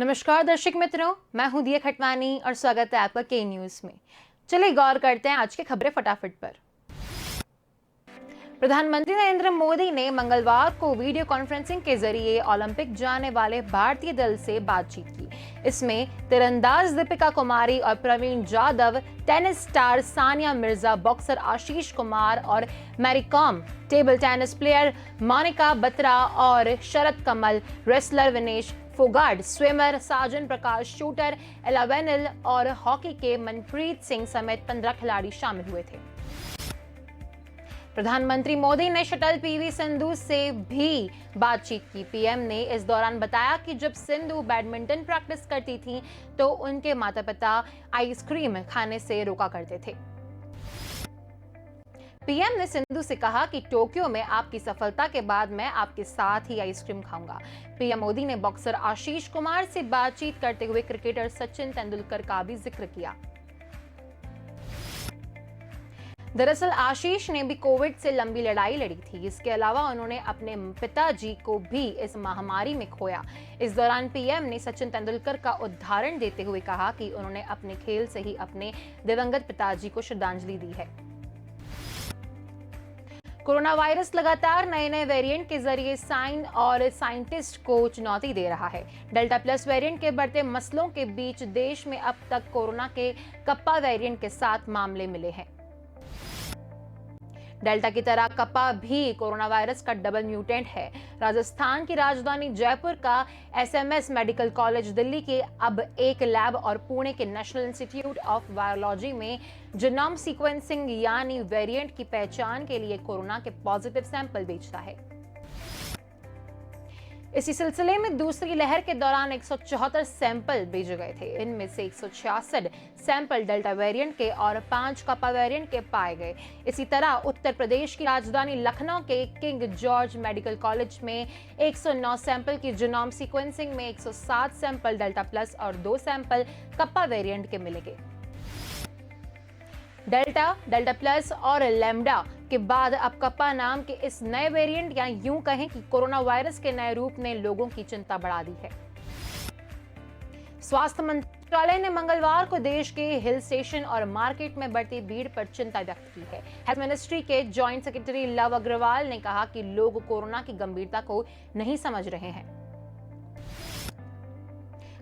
नमस्कार दर्शक मित्रों, मैं हूं दिया खटवानी और स्वागत है आपका के न्यूज में। चलिए गौर करते हैं आज की खबरें फटाफट पर। प्रधानमंत्री नरेंद्र मोदी ने मंगलवार को वीडियो कॉन्फ्रेंसिंग के जरिए ओलंपिक जाने वाले भारतीय दल से बातचीत की। इसमें तीरंदाज दीपिका कुमारी और Praveen Jadhav, tennis star Sania Mirza, boxer Ashish Kumar और Mary Kom, table tennis player Monika Batra और Sharath Kamal, wrestler Vinesh Phogat, swimmer Sajan Prakash, shooter Elavenil और हॉकी के मनप्रीत सिंह समेत 15 खिलाड़ी शामिल हुए थे। प्रधानमंत्री मोदी ने शटल पीवी सिंधु से भी बातचीत की। पीएम ने इस दौरान बताया कि जब सिंधु बैडमिंटन प्रैक्टिस करती थी तो उनके माता पिता आइसक्रीम खाने से रोका करते थे। पीएम ने सिंधु से कहा कि टोक्यो में आपकी सफलता के बाद मैं आपके साथ ही आइसक्रीम खाऊंगा। पीएम मोदी ने बॉक्सर आशीष कुमार से बातचीत करते हुए क्रिकेटर सचिन तेंदुलकर का भी जिक्र किया। दरअसल आशीष ने भी कोविड से लंबी लड़ाई लड़ी थी। इसके अलावा उन्होंने अपने पिताजी को भी इस महामारी में खोया। इस दौरान पीएम ने सचिन तेंदुलकर का उदाहरण देते हुए कहा कि उन्होंने अपने खेल से ही अपने दिवंगत पिताजी को श्रद्धांजलि दी है। कोरोना वायरस लगातार नए नए वेरिएंट के जरिए साइंटिस्ट को चुनौती दे रहा है। डेल्टा प्लस वेरिएंट के बढ़ते मसलों के बीच देश में अब तक कोरोना के कप्पा वेरिएंट के 7 मामले मिले हैं। डेल्टा की तरह कप्पा भी कोरोना वायरस का डबल म्यूटेंट है। राजस्थान की राजधानी जयपुर का एसएमएस मेडिकल कॉलेज, दिल्ली के अब एक लैब और पुणे के नेशनल इंस्टीट्यूट ऑफ वायरोलॉजी में जीनोम सीक्वेंसिंग यानी वेरिएंट की पहचान के लिए कोरोना के पॉजिटिव सैंपल भेजता है। इसी सिलसिले में दूसरी लहर के दौरान 174 सैंपल भेजे गए थे। इनमें से 166 सैंपल डेल्टा वेरिएंट के और 5 कप्पा वेरिएंट के पाए गए। इसी तरह उत्तर प्रदेश की राजधानी लखनऊ के किंग जॉर्ज मेडिकल कॉलेज में 109 सैंपल की जीनोम सीक्वेंसिंग में 107 सैंपल डेल्टा प्लस और 2 सैंपल कप्पा वेरिएंट के मिलेंगे। डेल्टा प्लस और लैम्डा के बाद अब कप्पा नाम के इस नए वेरिएंट या यूं कहें कि कोरोना वायरस के नए रूप ने लोगों की चिंता बढ़ा दी है। स्वास्थ्य मंत्रालय ने मंगलवार को देश के हिल स्टेशन और मार्केट में बढ़ती भीड़ पर चिंता व्यक्त की है। हेल्थ मिनिस्ट्री के जॉइंट सेक्रेटरी लव अग्रवाल ने कहा कि लोग कोरोना की गंभीरता को नहीं समझ रहे हैं।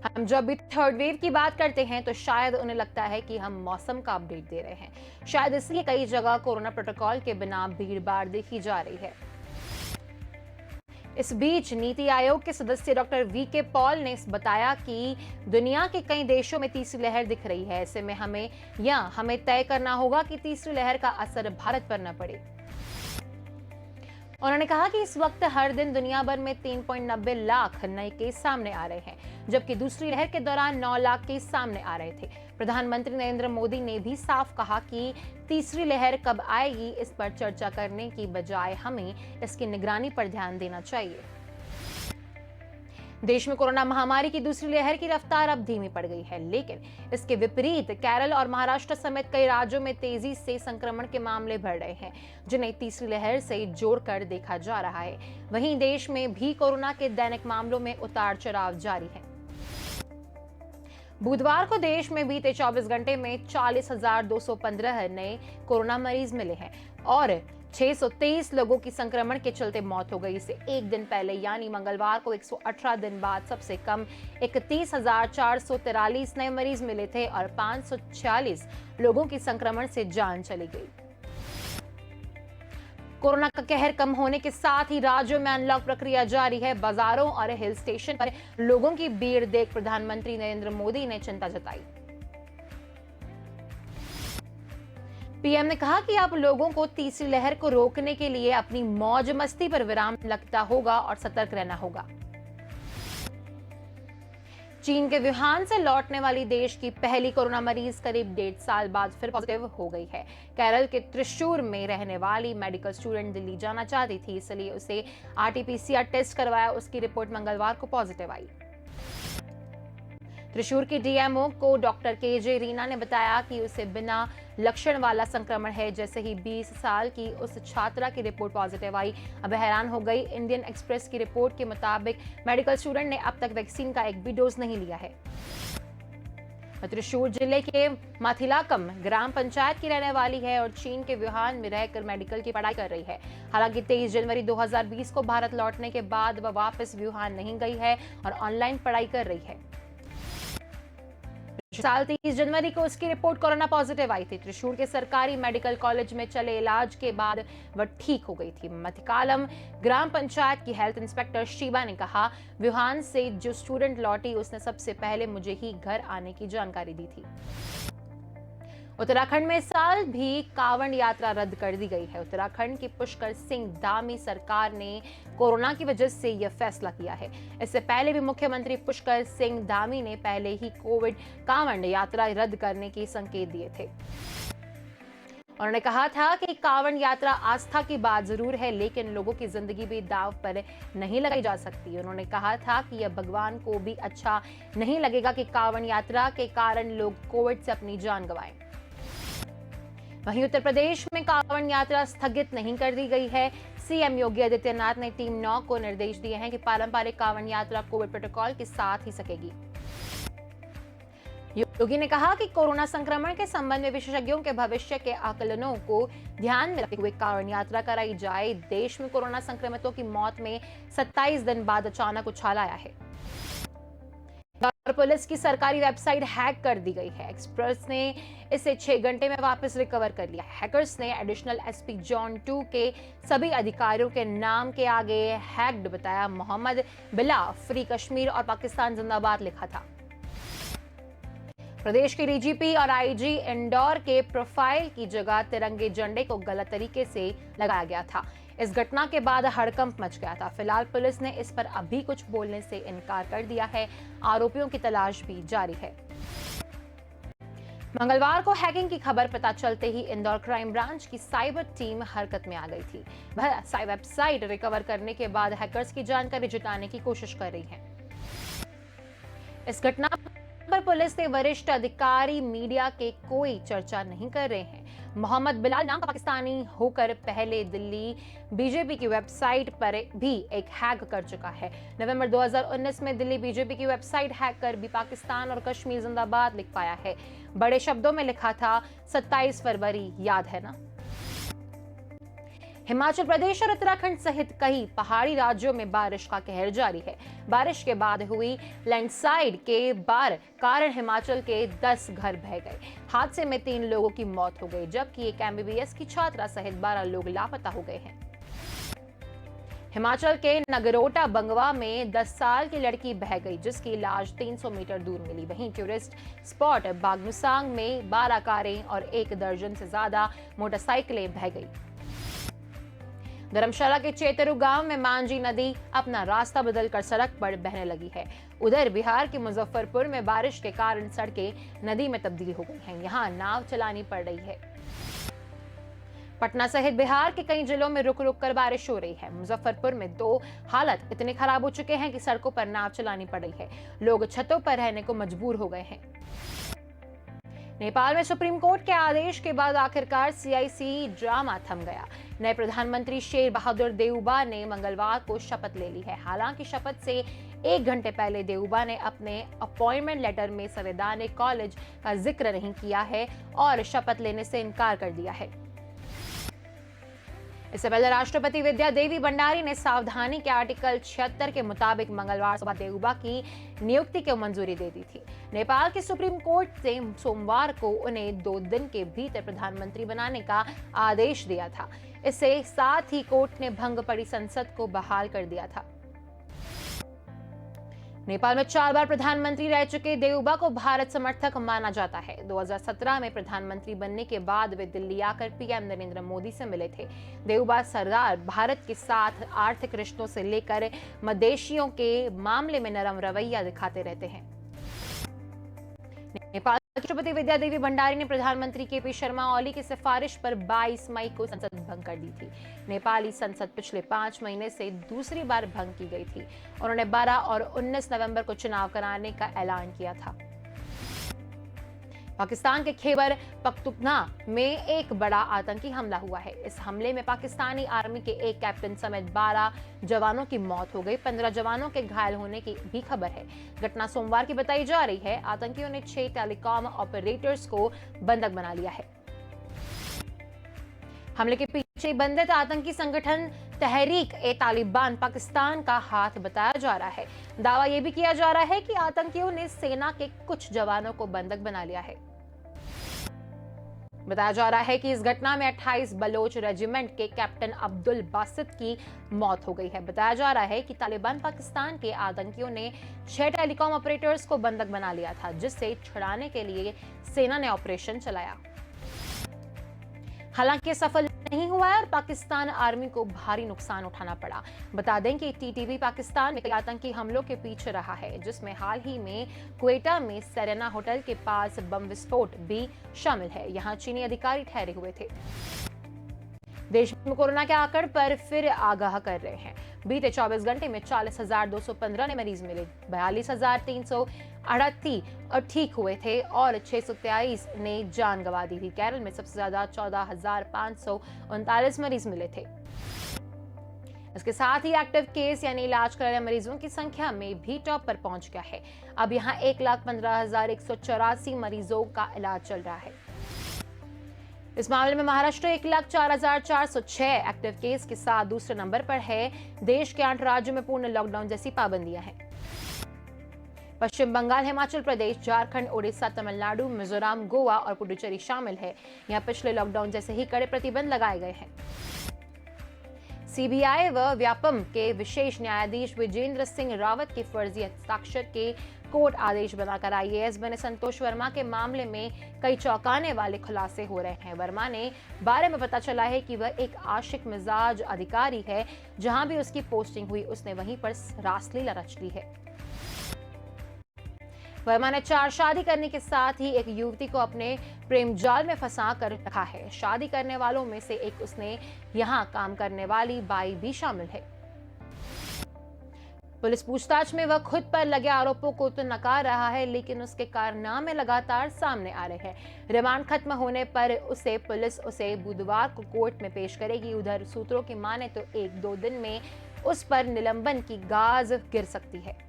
हम जब भी थर्ड वेव की बात करते हैं तो शायद उन्हें लगता है कि हम मौसम का अपडेट दे रहे हैं। शायद इसलिए कई जगह कोरोना प्रोटोकॉल के बिना भीड़-भाड़ देखी जा रही है। इस बीच नीति आयोग के सदस्य डॉक्टर वीके पॉल ने बताया कि दुनिया के कई देशों में तीसरी लहर दिख रही है। ऐसे में हमें तय करना होगा कि तीसरी लहर का असर भारत पर न पड़े। उन्होंने कहा कि इस वक्त हर दिन दुनिया भर में 3.90 लाख नए केस सामने आ रहे हैं, जबकि दूसरी लहर के दौरान 9 लाख केस सामने आ रहे थे। प्रधानमंत्री नरेंद्र मोदी ने भी साफ कहा कि तीसरी लहर कब आएगी इस पर चर्चा करने की बजाय हमें इसकी निगरानी पर ध्यान देना चाहिए। देश में कोरोना महामारी की दूसरी लहर की रफ्तार अब धीमी पड़ गई है, लेकिन इसके विपरीत केरल और महाराष्ट्र समेत कई राज्यों में तेजी से संक्रमण के मामले बढ़ रहे हैं, जिन्हें तीसरी लहर से जोड़कर देखा जा रहा है। वहीं देश में भी कोरोना के दैनिक मामलों में उतार चढ़ाव जारी है। बुधवार को देश में बीते 24 घंटे में 40,215 नए कोरोना मरीज मिले हैं और 623 लोगों की संक्रमण के चलते मौत हो गई। इसे एक दिन पहले यानी मंगलवार को 118 दिन बाद सबसे कम 31,443 नए मरीज मिले थे और 546 लोगों की संक्रमण से जान चली गई। कोरोना का कहर कम होने के साथ ही राज्यों में अनलॉक प्रक्रिया जारी है। बाजारों और हिल स्टेशन पर लोगों की भीड़ देख प्रधानमंत्री नरेंद्र मोदी ने चिंता जताई। पीएम ने कहा कि आप लोगों को तीसरी लहर को रोकने के लिए अपनी मौज मस्ती पर विराम लगता होगा और सतर्क रहना होगा। चीन के वुहान से लौटने वाली देश की पहली कोरोना मरीज करीब 1.5 साल बाद फिर पॉजिटिव हो गई है। केरल के त्रिशूर में रहने वाली मेडिकल स्टूडेंट दिल्ली जाना चाहती थी, इसलिए उसे आरटी-पीसीआर टेस्ट करवाया। उसकी रिपोर्ट मंगलवार को पॉजिटिव आई। त्रिशूर की डीएमओ को डॉक्टर केजे रीना ने बताया कि उसे बिना लक्षण वाला संक्रमण है। जैसे ही 20 साल की उस छात्रा की रिपोर्ट पॉजिटिव आई, अब हैरान हो गई। इंडियन एक्सप्रेस की रिपोर्ट के मुताबिक मेडिकल स्टूडेंट ने अब तक वैक्सीन का एक भी डोज नहीं लिया है। त्रिशूर जिले के माथिलाकम ग्राम पंचायत की रहने वाली है और चीन के वुहान में रहकर मेडिकल की पढ़ाई कर रही है। हालांकि 23 जनवरी 2020 को भारत लौटने के बाद वह वापस वुहान नहीं गई है और ऑनलाइन पढ़ाई कर रही है। साल 30 जनवरी को उसकी रिपोर्ट कोरोना पॉजिटिव आई थी। त्रिशूर के सरकारी मेडिकल कॉलेज में चले इलाज के बाद वह ठीक हो गई थी। मथिकालम ग्राम पंचायत की हेल्थ इंस्पेक्टर शिवा ने कहा, वुहान से जो स्टूडेंट लौटी उसने सबसे पहले मुझे ही घर आने की जानकारी दी थी। उत्तराखंड में इस साल भी कांवड़ यात्रा रद्द कर दी गई है। उत्तराखंड की पुष्कर सिंह धामी सरकार ने कोरोना की वजह से यह फैसला किया है। इससे पहले भी मुख्यमंत्री पुष्कर सिंह धामी ने पहले ही कोविड कांवड़ यात्रा रद्द करने के संकेत दिए थे। उन्होंने कहा था कि कांवड़ यात्रा आस्था की बात जरूर है, लेकिन लोगों की जिंदगी भी दांव पर नहीं लगाई जा सकती। उन्होंने कहा था कि यह भगवान को भी अच्छा नहीं लगेगा कि कांवड़ यात्रा के कारण लोग कोविड से अपनी जान गंवाएं। वहीं उत्तर प्रदेश में कांवड़ यात्रा स्थगित नहीं कर दी गई है। सीएम योगी आदित्यनाथ ने टीम 9 को निर्देश दिए हैं कि पारंपरिक कांवड़ यात्रा कोविड प्रोटोकॉल के साथ ही सकेगी। योगी ने कहा कि कोरोना संक्रमण के संबंध में विशेषज्ञों के भविष्य के आकलनों को ध्यान में रखते हुए कांवड़ यात्रा कराई जाए। देश में कोरोना संक्रमितों की मौत में 27 दिन बाद अचानक उछाल आया है। पुलिस की सरकारी वेबसाइट हैक कर दी गई है। एक्सप्रेस ने इसे 6 घंटे में वापस रिकवर कर लिया। हैकर्स ने एडिशनल एसपी जोन 2 के सभी अधिकारियों के नाम के आगे हैक्ड बताया मोहम्मद बिला, फ्री कश्मीर और पाकिस्तान जिंदाबाद लिखा था। प्रदेश के डीजीपी और आईजी इंदौर के प्रोफाइल की जगह तिरंगे झंडे को गलत तरीके से लगाया गया था। इस घटना के बाद हड़कंप मच गया था। फिलहाल पुलिस ने इस पर अभी कुछ बोलने से इनकार कर दिया है। आरोपियों की तलाश भी जारी है। मंगलवार को हैकिंग की खबर पता चलते ही इंदौर क्राइम ब्रांच की साइबर टीम हरकत में आ गई थी। वह वेबसाइट रिकवर करने के बाद हैकर्स की जानकारी जुटाने की कोशिश कर रही है। इस घटना पर पुलिस के वरिष्ठ अधिकारी मीडिया के कोई चर्चा नहीं कर रहे हैं। मोहम्मद बिलाल नाम का पाकिस्तानी होकर पहले दिल्ली बीजेपी की वेबसाइट पर भी एक हैक कर चुका है। नवंबर 2019 में दिल्ली बीजेपी की वेबसाइट हैक कर भी पाकिस्तान और कश्मीर जिंदाबाद लिख पाया है। बड़े शब्दों में लिखा था 27 फरवरी, याद है ना। हिमाचल प्रदेश और उत्तराखंड सहित कई पहाड़ी राज्यों में बारिश का कहर जारी है। बारिश के बाद हुई लैंडस्लाइड के कारण हिमाचल के 10 घर बह गए। हादसे में 3 लोगों की मौत हो गई, जबकि एक एमबीबीएस की छात्रा सहित 12 लोग लापता हो गए हैं। हिमाचल के नगरोटा बंगवा में 10 साल की लड़की बह गई, जिसकी लाश 300 मीटर दूर मिली। वहीं टूरिस्ट स्पॉट बागमुसांग में 12 कारें और 1 दर्जन से ज्यादा मोटरसाइकिलें बह गई। धर्मशाला के चेतरू गांव में मांझी नदी अपना रास्ता बदलकर सड़क पर बहने लगी है। उधर बिहार के मुजफ्फरपुर में बारिश के कारण सड़कें नदी में तब्दील हो गई हैं। यहां नाव चलानी पड़ रही है। पटना सहित बिहार के कई जिलों में रुक रुक कर बारिश हो रही है। मुजफ्फरपुर में तो हालत इतने खराब हो चुके हैं कि सड़कों पर नाव चलानी पड़ रही है। लोग छतों पर रहने को मजबूर हो गए हैं। नेपाल में सुप्रीम कोर्ट के आदेश के बाद आखिरकार सियासी ड्रामा थम गया। नए प्रधानमंत्री शेर बहादुर देउबा ने मंगलवार को शपथ ले ली है। हालांकि शपथ से 1 घंटे पहले देउबा ने अपने अपॉइंटमेंट लेटर में संवैधानिक कॉलेज का जिक्र नहीं किया है और शपथ लेने से इनकार कर दिया है। इससे पहले राष्ट्रपति विद्या देवी भंडारी ने सावधानी के आर्टिकल 76 के मुताबिक मंगलवार सुबह देउबा की नियुक्ति को मंजूरी दे दी थी। नेपाल की सुप्रीम कोर्ट से सोमवार को उन्हें 2 दिन के भीतर प्रधानमंत्री बनाने का आदेश दिया था। इससे साथ ही कोर्ट ने भंग पड़ी संसद को बहाल कर दिया था। नेपाल में 4 बार प्रधानमंत्री रह चुके देउबा को भारत समर्थक माना जाता है। 2017 में प्रधानमंत्री बनने के बाद वे दिल्ली आकर पीएम नरेंद्र मोदी से मिले थे। देउबा सरदार भारत के साथ आर्थिक रिश्तों से लेकर मदेशियों के मामले में नरम रवैया दिखाते रहते हैं। नेपाल राष्ट्रपति विद्या देवी भंडारी ने प्रधानमंत्री केपी शर्मा ओली की सिफारिश पर 22 मई को संसद भंग कर दी थी। नेपाली संसद पिछले 5 महीने से दूसरी बार भंग की गई थी। उन्होंने 12 और 19 नवंबर को चुनाव कराने का ऐलान किया था। पाकिस्तान के खैबर पख्तूनख्वा में एक बड़ा आतंकी हमला हुआ है। इस हमले में पाकिस्तानी आर्मी के एक कैप्टन समेत 12 जवानों की मौत हो गई। 15 जवानों के घायल होने की भी खबर है। घटना सोमवार की बताई जा रही है। आतंकियों ने 6 टेलीकॉम ऑपरेटर्स को बंधक बना लिया है। हमले के पीछे बंदित आतंकी संगठन तहरीक ए तालिबान पाकिस्तान का हाथ बताया जा रहा है। दावा यह भी किया जा रहा है कि आतंकियों ने सेना के कुछ जवानों को बंधक बना लिया है। बताया जा रहा है कि इस घटना में 28 बलोच रेजिमेंट के कैप्टन अब्दुल बासित की मौत हो गई है। बताया जा रहा है कि तालिबान पाकिस्तान के आतंकियों ने 6 टेलीकॉम ऑपरेटर्स को बंधक बना लिया था, जिससे छुड़ाने के लिए सेना ने ऑपरेशन चलाया। हालांकि सफल नहीं हुआ और पाकिस्तान आर्मी को भारी नुकसान उठाना पड़ा। बता दें कि टीटीपी पाकिस्तान में कई आतंकी हमलों के पीछे रहा है, जिसमें हाल ही में क्वेटा में सेरेना होटल के पास बम विस्फोट भी शामिल है। यहां चीनी अधिकारी ठहरे हुए थे। देश में कोरोना के आंकड़े पर फिर आगाह कर रहे हैं। बीते 24 घंटे में 40,215 नए मरीज मिले, 42,338 और ठीक हुए थे और 623 ने जान गंवा दी थी। केरल में सबसे ज्यादा 14,539 मरीज मिले थे। इसके साथ ही एक्टिव केस यानी इलाज करा रहे मरीजों की संख्या में भी टॉप पर पहुंच गया है। अब यहां 1,15,184 मरीजों का इलाज चल रहा है। इस मामले में महाराष्ट्र 1,04,406 एक्टिव केस के साथ दूसरे नंबर पर है। देश के 8 राज्यों में पूर्ण लॉकडाउन जैसी पाबंदियां हैं। पश्चिम बंगाल, हिमाचल प्रदेश, झारखंड, उड़ीसा, तमिलनाडु, मिजोरम, गोवा और पुडुचेरी शामिल है। यहां पिछले लॉकडाउन जैसे ही कड़े प्रतिबंध लगाए गए हैं। सीबीआई व व्यापम के विशेष न्यायाधीश विजेंद्र सिंह रावत के फर्जी हस्ताक्षर के कोर्ट आदेश बनाकर आईएएस बने संतोष वर्मा के मामले में कई चौंकाने वाले खुलासे हो रहे हैं। वर्मा ने बारे में पता चला है कि वह एक आशिक मिजाज अधिकारी है। जहां भी उसकी पोस्टिंग हुई उसने वहीं पर रासलीला रच ली है। वर्मा ने 4 शादी करने के साथ ही एक युवती को अपने प्रेम जाल में फंसा कर रखा है। शादी करने वालों में से एक उसने यहां काम करने वाली बाई भी शामिल है। पुलिस पूछताछ में वह खुद पर लगे आरोपों को तो नकार रहा है, लेकिन उसके कारनामे लगातार सामने आ रहे हैं। रिमांड खत्म होने पर पुलिस उसे बुधवार को कोर्ट में पेश करेगी। उधर सूत्रों की माने तो 1-2 दिन में उस पर निलंबन की गाज गिर सकती है।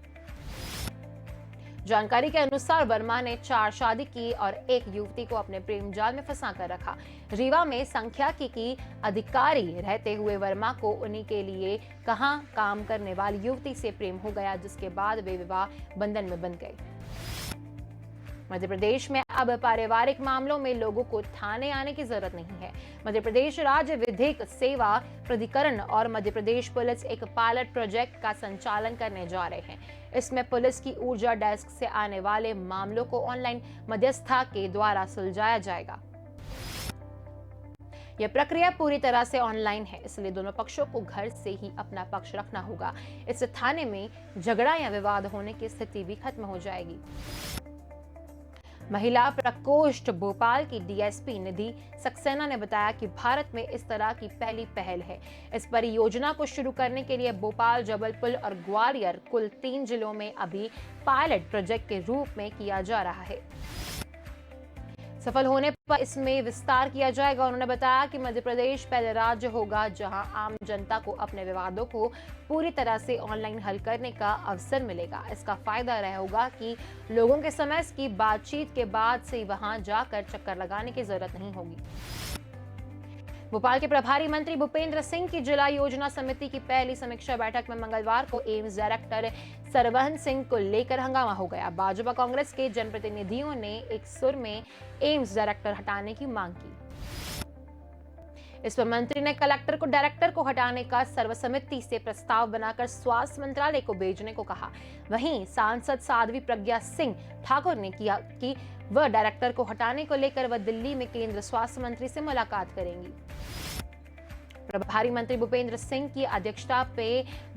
जानकारी के अनुसार वर्मा ने 4 शादी की और एक युवती को अपने प्रेम जाल में फंसा कर रखा। रीवा में सांख्यिकी की अधिकारी रहते हुए वर्मा को उन्हीं के लिए कहां काम करने वाली युवती से प्रेम हो गया, जिसके बाद वे विवाह बंधन में बंध गए। मध्य प्रदेश में अब पारिवारिक मामलों में लोगों को थाने आने की जरूरत नहीं है। मध्य प्रदेश राज्य विधिक सेवा प्राधिकरण और मध्य प्रदेश पुलिस एक पायलट प्रोजेक्ट का संचालन करने जा रहे हैं। इसमें पुलिस की ऊर्जा डेस्क से आने वाले मामलों को ऑनलाइन मध्यस्थता के द्वारा सुलझाया जाएगा। यह प्रक्रिया पूरी तरह से ऑनलाइन है, इसलिए दोनों पक्षों को घर से ही अपना पक्ष रखना होगा। इससे थाने में झगड़ा या विवाद होने की स्थिति भी खत्म हो जाएगी। महिला प्रकोष्ठ भोपाल की डीएसपी निधि सक्सेना ने बताया कि भारत में इस तरह की पहली पहल है। इस परियोजना को शुरू करने के लिए भोपाल, जबलपुर और ग्वालियर कुल 3 जिलों में अभी पायलट प्रोजेक्ट के रूप में किया जा रहा है। सफल होने पर इसमें विस्तार किया जाएगा। उन्होंने बताया कि मध्य प्रदेश पहले राज्य होगा जहां आम जनता को अपने विवादों को पूरी तरह से ऑनलाइन हल करने का अवसर मिलेगा। इसका फायदा रहा होगा कि लोगों के समय की बातचीत के बाद से वहां जाकर चक्कर लगाने की जरूरत नहीं होगी। भोपाल के प्रभारी मंत्री भूपेंद्र सिंह की जिला योजना समिति की पहली समीक्षा बैठक में मंगलवार को एम्स डायरेक्टर सरवहन सिंह को लेकर हंगामा हो गया। भाजपा कांग्रेस के जनप्रतिनिधियों ने एक सुर में एम्स डायरेक्टर हटाने की मांग की। इस पर मंत्री ने कलेक्टर को डायरेक्टर को हटाने का सर्वसम्मति से प्रस्ताव बनाकर स्वास्थ्य मंत्रालय को भेजने को कहा। वहीं सांसद साध्वी प्रज्ञा सिंह ठाकुर ने किया कि वह डायरेक्टर को हटाने को लेकर वह दिल्ली में केंद्र स्वास्थ्य मंत्री से मुलाकात करेंगी। प्रभारी मंत्री भूपेंद्र सिंह की अध्यक्षता पे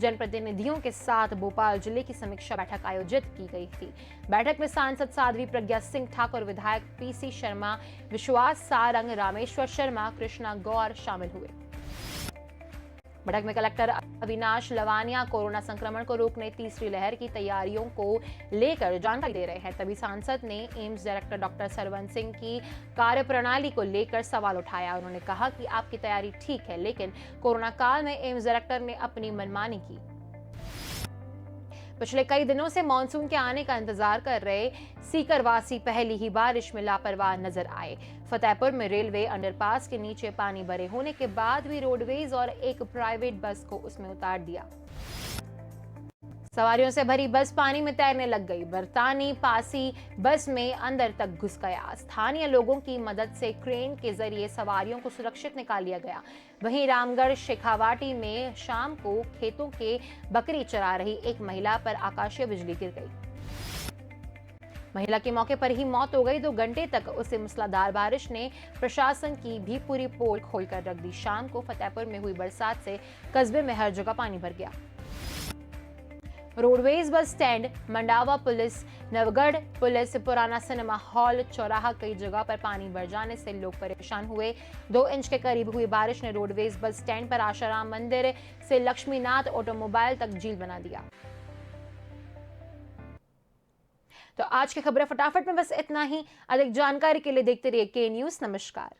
जनप्रतिनिधियों के साथ भोपाल जिले की समीक्षा बैठक आयोजित की गई थी। बैठक में सांसद साध्वी प्रज्ञा सिंह ठाकुर, विधायक पीसी शर्मा, विश्वास सारंग, रामेश्वर शर्मा, कृष्णा गौर शामिल हुए। बैठक में कलेक्टर अविनाश लवानिया कोरोना संक्रमण को रोकने तीसरी लहर की तैयारियों को लेकर जानकारी दे रहे हैं। तभी सांसद ने एम्स डायरेक्टर डॉक्टर सरवन सिंह की कार्यप्रणाली को लेकर सवाल उठाया। उन्होंने कहा कि आपकी तैयारी ठीक है, लेकिन कोरोना काल में एम्स डायरेक्टर ने अपनी मनमानी की। पिछले कई दिनों से मानसून के आने का इंतजार कर रहे सीकरवासी पहली ही बारिश में लापरवाह नजर आए। फतेहपुर में रेलवे अंडरपास के नीचे पानी भरे होने के बाद भी रोडवेज और एक प्राइवेट बस को उसमें उतार दिया। सवारियों से भरी बस पानी में तैरने लग गई। बरतानी पासी बस में अंदर तक घुस गया। स्थानीय लोगों की मदद से क्रेन के जरिए सवारियों को सुरक्षित निकाल लिया गया। वहीं रामगढ़ शेखावाटी में शाम को खेतों के बकरी चरा रही एक महिला पर आकाशीय बिजली गिर गई। महिला की मौके पर ही मौत हो गई। 2 घंटे तक उसे मूसलाधार बारिश ने प्रशासन की भी पूरी पोल खोलकर रख दी। शाम को फतेहपुर में हुई बरसात से कस्बे में हर जगह पानी भर गया। Roadways bus stand, Mandawa police, Navgarh police, पुराना सिनेमा हॉल, चौराहा, कई जगह पर पानी भर जाने से लोग परेशान हुए। 2 इंच के करीब हुई बारिश ने रोडवेज बस स्टैंड पर आशाराम मंदिर से लक्ष्मीनाथ ऑटोमोबाइल तक झील बना दिया। तो आज की खबरें फटाफट में बस इतना ही। अधिक जानकारी के लिए देखते रहिए के न्यूज़। नमस्कार।